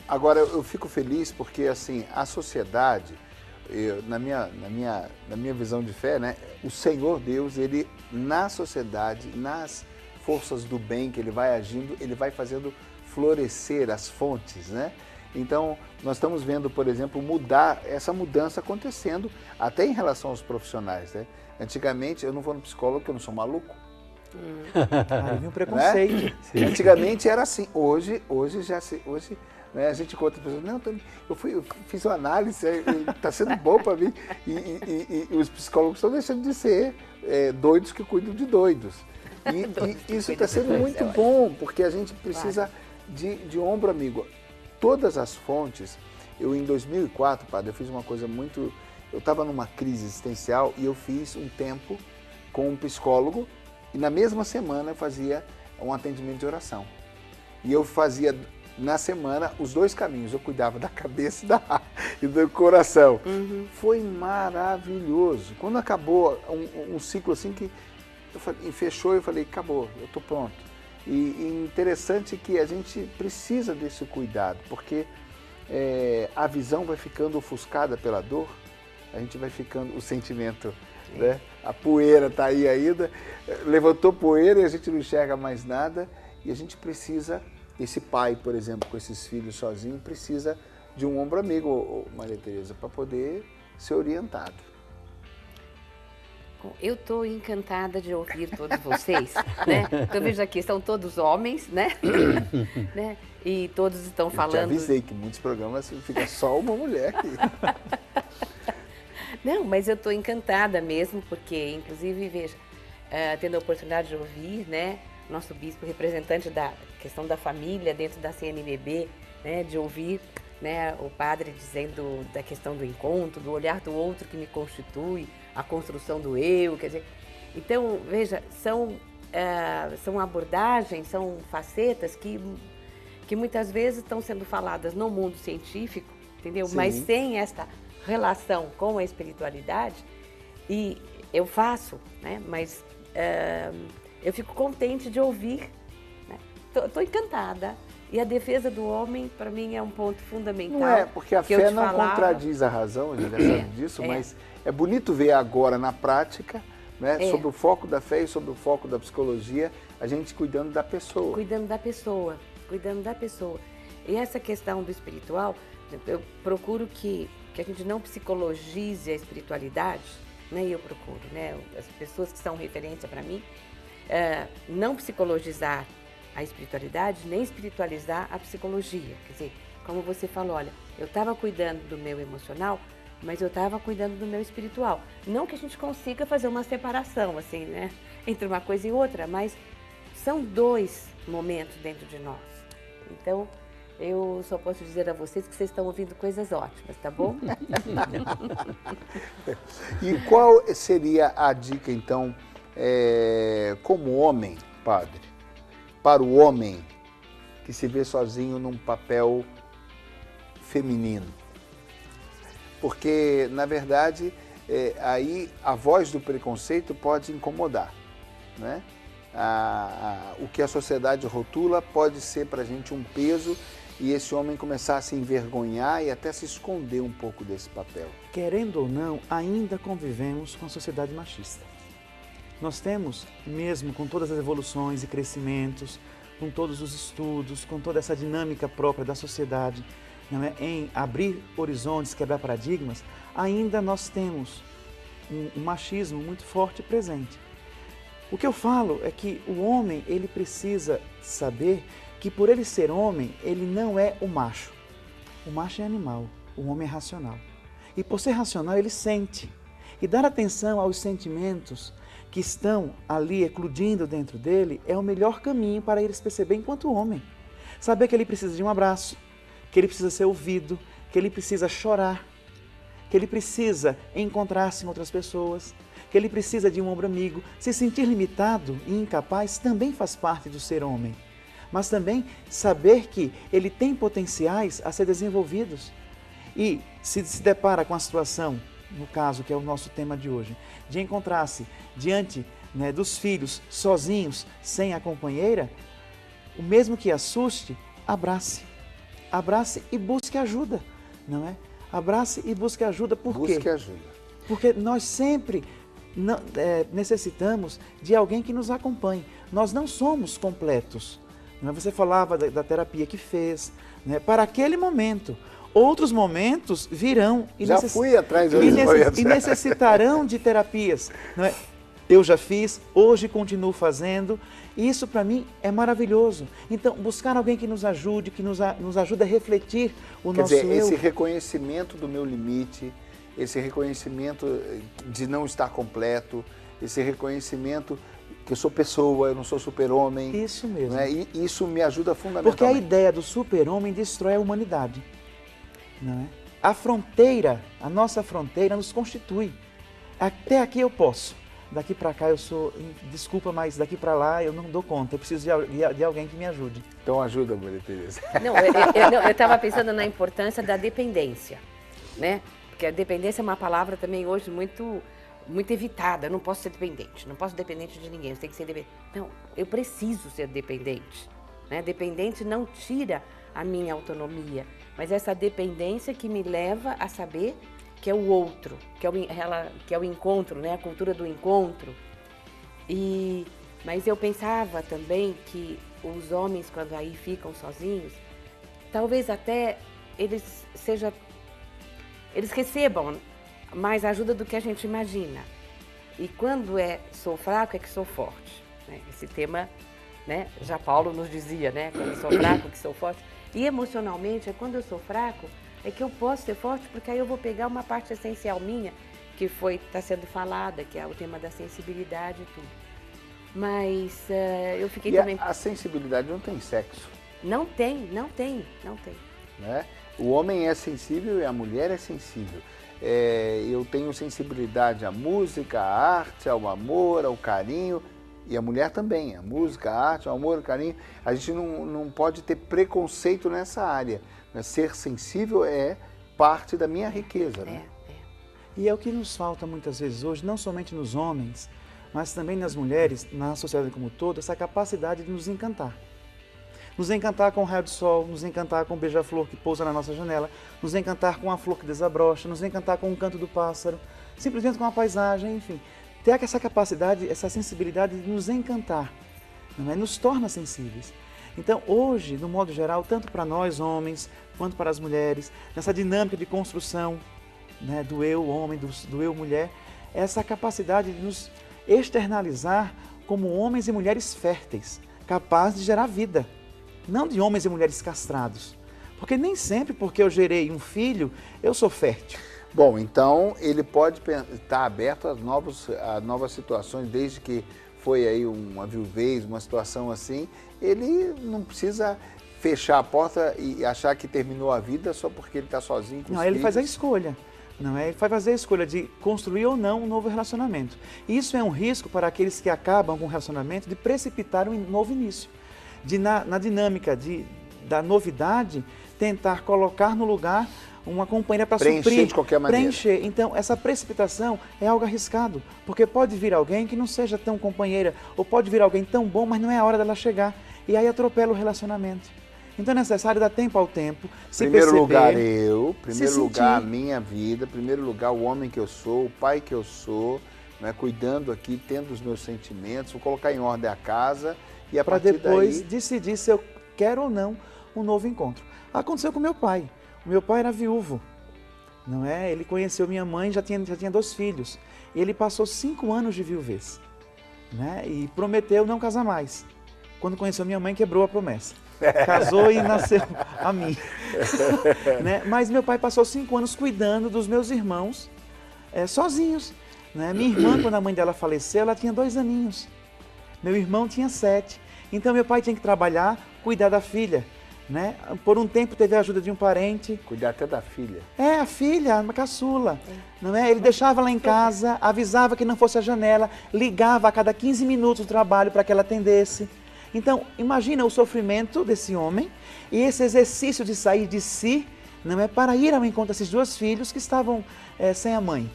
Agora, eu fico feliz porque, assim, a sociedade, na minha visão de fé, né, o Senhor Deus, ele, na sociedade, nas forças do bem que ele vai agindo, ele vai fazendo florescer as fontes, né? Então, nós estamos vendo, por exemplo, essa mudança acontecendo até em relação aos profissionais, né? Antigamente, eu não vou no psicólogo porque eu não sou maluco. Aí vem um preconceito. Né? Antigamente era assim, hoje né, a gente conta pessoas, não, eu fiz uma análise, está sendo bom para mim, e os psicólogos estão deixando de ser doidos que cuidam de doidos. E isso está sendo muito bom, porque a gente precisa de ombro amigo. Todas as fontes, em 2004, padre, eu fiz uma coisa muito... Eu estava numa crise existencial e eu fiz um tempo com um psicólogo e na mesma semana eu fazia um atendimento de oração. E eu fazia, na semana, os dois caminhos. Eu cuidava da cabeça e do coração. Uhum. Foi maravilhoso. Quando acabou um ciclo assim que fechou, eu falei, acabou, eu estou pronto. E interessante que a gente precisa desse cuidado, porque a visão vai ficando ofuscada pela dor, a gente vai ficando, o sentimento, né? A poeira está aí ainda, levantou poeira e a gente não enxerga mais nada, e a gente precisa, esse pai, por exemplo, com esses filhos sozinho, precisa de um ombro amigo, Maria Tereza, para poder ser orientado. Eu estou encantada de ouvir todos vocês, né? Eu vejo aqui, são todos homens, né? Né? E todos estão falando... Eu te avisei que muitos programas fica só uma mulher aqui. Não, mas eu estou encantada mesmo, porque, inclusive, veja, tendo a oportunidade de ouvir, né, nosso bispo representante da questão da família dentro da CNBB, né, de ouvir, né, o padre dizendo da questão do encontro, do olhar do outro que me constitui, a construção do eu, quer dizer... Então, veja, são abordagens, são facetas que muitas vezes estão sendo faladas no mundo científico, entendeu? Sim. Mas sem esta relação com a espiritualidade, e eu faço, né? Mas eu fico contente de ouvir, né? Tô encantada. E a defesa do homem, para mim, é um ponto fundamental. Não é, porque a fé não contradiz a razão, a gente já sabe disso, mas é bonito ver agora na prática, né, sobre o foco da fé e sobre o foco da psicologia, a gente cuidando da pessoa. Cuidando da pessoa, cuidando da pessoa. E essa questão do espiritual, eu procuro que a gente não psicologize a espiritualidade, né? Eu procuro, né? As pessoas que são referência para mim, não psicologizar a espiritualidade, nem espiritualizar a psicologia. Quer dizer, como você falou, olha, eu estava cuidando do meu emocional, mas eu estava cuidando do meu espiritual. Não que a gente consiga fazer uma separação, assim, né? Entre uma coisa e outra, mas são dois momentos dentro de nós. Então, eu só posso dizer a vocês que vocês estão ouvindo coisas ótimas, tá bom? E qual seria a dica, então, como homem, padre, para o homem que se vê sozinho num papel feminino? Porque, na verdade, aí a voz do preconceito pode incomodar, né? O que a sociedade rotula pode ser para a gente um peso e esse homem começar a se envergonhar e até se esconder um pouco desse papel. Querendo ou não, ainda convivemos com a sociedade machista. Nós temos, mesmo com todas as evoluções e crescimentos, com todos os estudos, com toda essa dinâmica própria da sociedade, não é? Em abrir horizontes, quebrar paradigmas, ainda nós temos um machismo muito forte e presente. O que eu falo é que o homem, ele precisa saber que por ele ser homem, ele não é o macho. O macho é animal, o homem é racional. E por ser racional, ele sente. E dar atenção aos sentimentos que estão ali eclodindo dentro dele é o melhor caminho para ele se perceber enquanto homem. Saber que ele precisa de um abraço, que ele precisa ser ouvido, que ele precisa chorar, que ele precisa encontrar-se em outras pessoas, que ele precisa de um ombro amigo. Se sentir limitado e incapaz também faz parte do ser homem. Mas também saber que ele tem potenciais a ser desenvolvidos. E se depara com a situação, no caso que é o nosso tema de hoje, de encontrar-se diante, né, dos filhos sozinhos, sem a companheira, o mesmo que assuste, abrace. abrace e busque ajuda, não é? Abrace e busque ajuda, por quê? Busque ajuda. Porque nós sempre necessitamos de alguém que nos acompanhe. Nós não somos completos. Não é? Você falava da terapia que fez, né? Para aquele momento. Outros momentos virão e, fui atrás e necessitarão de terapias. Não é? Eu já fiz, hoje continuo fazendo. E isso para mim é maravilhoso. Então, buscar alguém que nos ajude, que nos ajude a refletir o nosso eu. Quer dizer, esse reconhecimento do meu limite, esse reconhecimento de não estar completo, esse reconhecimento que eu sou pessoa, eu não sou super-homem. Isso mesmo. Né? E isso me ajuda fundamentalmente. Porque a ideia do super-homem destrói a humanidade. Não é? A fronteira, a nossa fronteira nos constitui. Até aqui eu posso. Daqui para cá eu sou, desculpa, mas daqui para lá eu não dou conta. Eu preciso de alguém que me ajude. Então ajuda, Maria Tereza. Não, eu estava pensando na importância da dependência, né? Porque a dependência é uma palavra também hoje muito evitada. Eu não posso ser dependente, não posso ser dependente de ninguém, eu tenho que ser dependente. Não, eu preciso ser dependente, né? Dependente não tira a minha autonomia, mas essa dependência que me leva a saber que é o outro, que é o encontro, né? A cultura do encontro. Mas eu pensava também que os homens, quando aí ficam sozinhos, talvez até eles recebam mais ajuda do que a gente imagina. E quando sou fraco, é que sou forte. Né? Esse tema, né? Já Paulo nos dizia, né? Quando eu sou fraco, que sou forte. E emocionalmente, é quando eu sou fraco, é que eu posso ser forte, porque aí eu vou pegar uma parte essencial minha, que está sendo falada, que é o tema da sensibilidade e tudo. Mas eu fiquei também... A sensibilidade não tem sexo. Não tem. Né? O homem é sensível e a mulher é sensível. Eu tenho sensibilidade à música, à arte, ao amor, ao carinho, e a mulher também. A música, a arte, o amor, o carinho. A gente não pode ter preconceito nessa área. Ser sensível é parte da minha riqueza. Né? E é o que nos falta muitas vezes hoje, não somente nos homens, mas também nas mulheres, na sociedade como um todo, essa capacidade de nos encantar. Nos encantar com o raio do sol, nos encantar com o beija-flor que pousa na nossa janela, nos encantar com a flor que desabrocha, nos encantar com o canto do pássaro, simplesmente com a paisagem, enfim. Ter essa capacidade, essa sensibilidade de nos encantar, não é? Nos torna sensíveis. Então, hoje, no modo geral, tanto para nós homens, quanto para as mulheres, nessa dinâmica de construção, né, do eu homem, do eu mulher, essa capacidade de nos externalizar como homens e mulheres férteis, capazes de gerar vida, não de homens e mulheres castrados. Porque nem sempre porque eu gerei um filho, eu sou fértil. Bom, então ele pode estar aberto a novas situações, desde que foi aí uma viuvez, uma situação assim, ele não precisa fechar a porta e achar que terminou a vida só porque ele está sozinho com os filhos. Ele faz a escolha. Não é? Ele vai fazer a escolha de construir ou não um novo relacionamento. E isso é um risco para aqueles que acabam com um relacionamento de precipitar um novo início. De na dinâmica da novidade, tentar colocar no lugar uma companheira para suprir. Preencher de qualquer maneira. Preencher. Então, essa precipitação é algo arriscado, porque pode vir alguém que não seja tão companheira, ou pode vir alguém tão bom, mas não é a hora dela chegar. E aí atropela o relacionamento. Então é necessário dar tempo ao tempo, se primeiro perceber, lugar eu, primeiro se lugar a sentir. minha vida, primeiro lugar o homem que eu sou, o pai que eu sou, né, cuidando aqui, tendo os meus sentimentos, vou colocar em ordem a casa e a para partir depois daí... decidir se eu quero ou não um novo encontro. Aconteceu com meu pai. O meu pai era viúvo, não é? Ele conheceu minha mãe, já tinha 2 filhos. E ele passou 5 anos de viuvez, né? E prometeu não casar mais. Quando conheceu minha mãe, quebrou a promessa. Casou e nasceu a mim. Né? Mas meu pai passou 5 anos cuidando dos meus irmãos sozinhos. Né? Minha irmã, quando a mãe dela faleceu, ela tinha 2 aninhos. Meu irmão tinha 7. Então meu pai tinha que trabalhar, cuidar da filha. Né? Por um tempo teve a ajuda de um parente. Cuidar até da filha. A filha, uma caçula. Não é? Ele deixava ela em casa, avisava que não fosse à janela, ligava a cada 15 minutos o trabalho para que ela atendesse. Então, imagina o sofrimento desse homem e esse exercício de sair de si, não é, para ir ao encontro desses 2 filhos que estavam sem a mãe.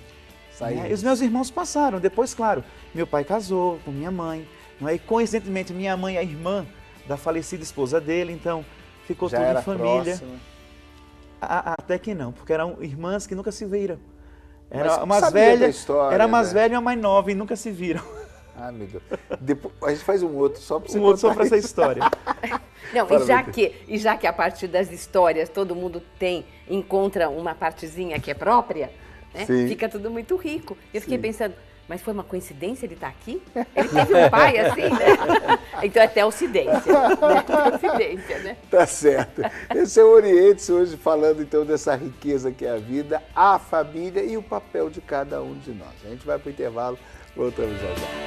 Né? E os meus irmãos passaram. Depois, claro, meu pai casou com minha mãe, não é? E coincidentemente minha mãe é irmã da falecida esposa dele, então ficou Já tudo era em família. próximo. Até que não, porque eram irmãs que nunca se viram. Mas Era mais sabia da velha, história, era mais né? velha e uma mais nova e nunca se viram. Ah, meu Deus. Depois, a gente faz um outro só para você Um outro só contar para essa isso. história. Não, Fala, e já que a partir das histórias todo mundo encontra uma partezinha que é própria, né? Sim. Fica tudo muito rico. Eu fiquei Sim. pensando, mas foi uma coincidência ele estar aqui? Ele teve um pai assim, né? Então é telcidência, né? Telcidência, né? Tá certo. Esse é o Orientes hoje falando então dessa riqueza que é a vida, a família e o papel de cada um de nós. A gente vai para o intervalo, voltamos já já.